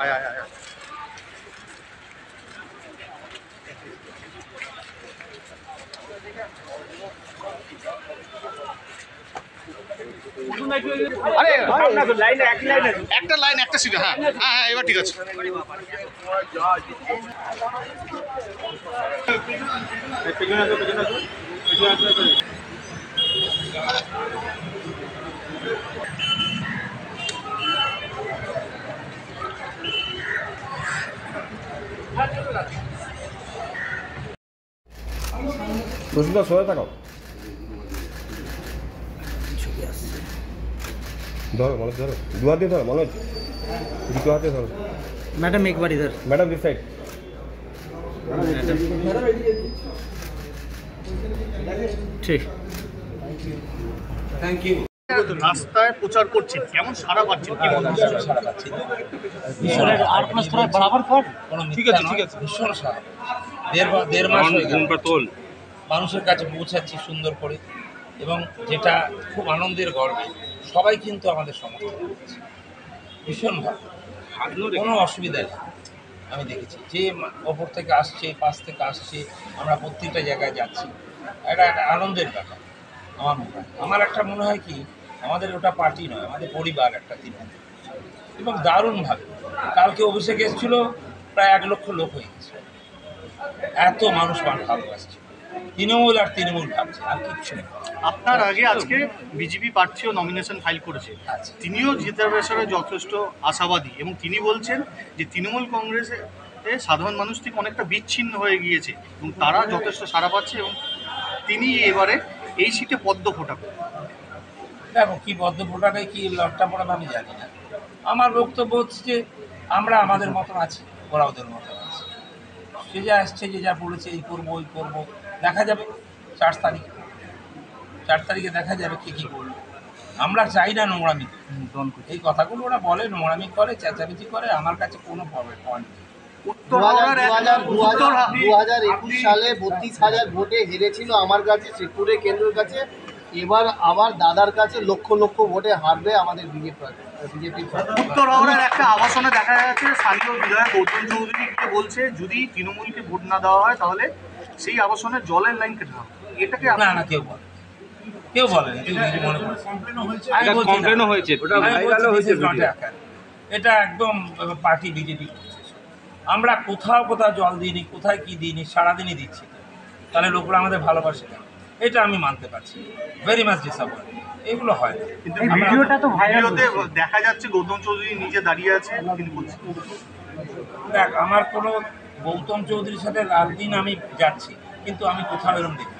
आया आया आया अरे लाइन एक लाइन एक सीधे हाँ हाँ এবার ঠিক আছে রশিদা সরে থাকো ধরো मनोज धरो दो हाथ धरो मनोज दो हाथ धरो मैडम एक बार इधर मैडम दिस साइड ठीक थैंक यू রাস্তায় প্রচার করছেন কেমন সাড়া পাচ্ছেন কি মনে হচ্ছে সাড়া পাচ্ছি আর প্লাস थोड़ा बराबर कर ঠিক আছে ভীষণ সাড়া দেড় মাস হয়ে গেল মানুষের কাছে পৌঁছাচ্ছি সুন্দর করে এবং যেটা খুব আনন্দের গর্বে সবাই কিন্তু আমাদের সমর্থন করছে ভীষণ ভালো কোনো অসুবিধা নেই আমি দেখেছি যে ওপর থেকে আসছে পাশ থেকে আসছে আমরা প্রত্যেকটা জায়গায় যাচ্ছি এটা একটা আনন্দের ব্যাপার আমার একটা মনে হয় কি আমাদের ওটা পার্টি নয় আমাদের পরিবার একটা তৃণমূল এবং দারুণভাবে কালকে অভিষেক এসেছিল প্রায় 1 লক্ষ লোক হয়ে গেছে এত মানুষ ভালোবাসছে তৃণমূল আর তৃণমূল ভাবছে আর কিচ্ছু নেই আপনার আগে আজকে বিজেপি প্রার্থীও নমিনেশন ফাইল করেছে তিনিও জেতার ব্যাপারে যথেষ্ট আশাবাদী এবং তিনি বলছেন যে তৃণমূল কংগ্রেসে সাধারণ মানুষ থেকে অনেকটা বিচ্ছিন্ন হয়ে গিয়েছে এবং তারা যথেষ্ট সাড়া পাচ্ছে এবং তিনি এবারে এই সিটে পদ্ম ফোটাবেন দেখো কী পদ্ম ফোটাবে কী লটটা পড়াবে আমি জানি না আমার বক্তব্য হচ্ছে যে আমরা আমাদের মতন আছি ওরা ওদের মতন আছে সে যা আসছে যে যা পড়েছে এই করবো ওই করবো দেখা যাবে 4 তারিখে দেখা যাবে কে কী করলো আমরা চাই না নোংরামি এই কথাগুলো ওরা বলে নোংরামি করে চেঁচামেচি করে আমার কাছে কোনো পয়েন্ট নেই 2021 সালে 32,000 ভোটে হেরেছিল আমার কাছে শ্রীপুরে কেন্দ্রের কাছে এবার আমার দাদার কাছে লক্ষ লক্ষ ভোটে হারবে আমাদের বিজেপি উত্তর হাওড়ার একটা আবাসনে দেখা যাচ্ছে স্থানীয় বিধায়ক গৌতম চৌধুরী বলছে যদি তৃণমূলকে ভোট না দেওয়া হয় তাহলে সেই আবাসনে জলের লাইন কেটে হবে এটাকে না কেউ বলে এটা একদম পার্টি বিজেপি আমরা কোথাও জল দিইনি কোথায় কি দিইনি সারাদিনই দিচ্ছি তাহলে লোকরা আমাদের ভালোবাসে না এটা আমি মানতে পারছি ভেরি মাচ ডিসঅ্যাপয়েন্ট এগুলো হয় না কিন্তু ভিডিওটা তো ভাইরালতে দেখা যাচ্ছে গৌতম চৌধুরী নিজে দাঁড়িয়ে আছে দেখ আমার কোনো গৌতম চৌধুরীর সাথে রাত দিন আমি যাচ্ছি কিন্তু আমি কোথাও এরকম দেখি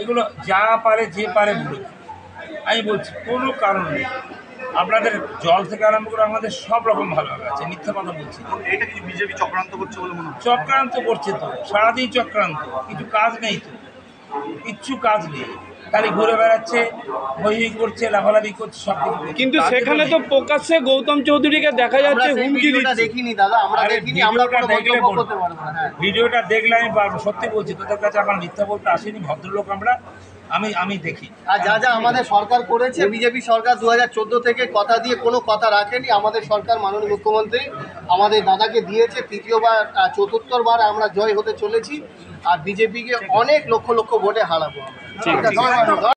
এগুলো যা পারে যে পারে বলুক আমি বলছি কোনো কারণ নেই আপনাদের জল থেকে আরম্ভ করে আমাদের সব রকম ভালোভাবে আছে মিথ্যা কথা বলছি এটা কিছু বিজেপি চক্রান্ত করছে বলে মনে হয় চক্রান্ত করছে তো সারাদিন চক্রান্ত কিছু কাজ নেই তো কিচ্ছু কাজ নেই খালি ঘুরে বেড়াচ্ছে হই করছে লাফালাফি করছে সব কিছু কিন্তু সেখানে তো প্রকাশ্যে গৌতম চৌধুরীকে দেখা যাচ্ছে হুমকি দিচ্ছে দেখিনি দাদা আমরা দেখিনি আমরা কোনো মন্তব্য করতে পারবো না ভিডিওটা দেখলে আমি সত্যি বলছি তোদের কাছে আমার মিথ্যা বলতে আসেনি ভদ্রলোক আমি দেখি আর যা আমাদের সরকার করেছে বিজেপি সরকার 2014 থেকে কথা দিয়ে কোনো কথা রাখেনি আমাদের সরকার মাননীয় মুখ্যমন্ত্রী আমাদের দাদাকে দিয়েছে তৃতীয়বার চতুর্থবার আমরা জয় হতে চলেছি আর বিজেপিকে অনেক লক্ষ লক্ষ ভোটে হারাবো।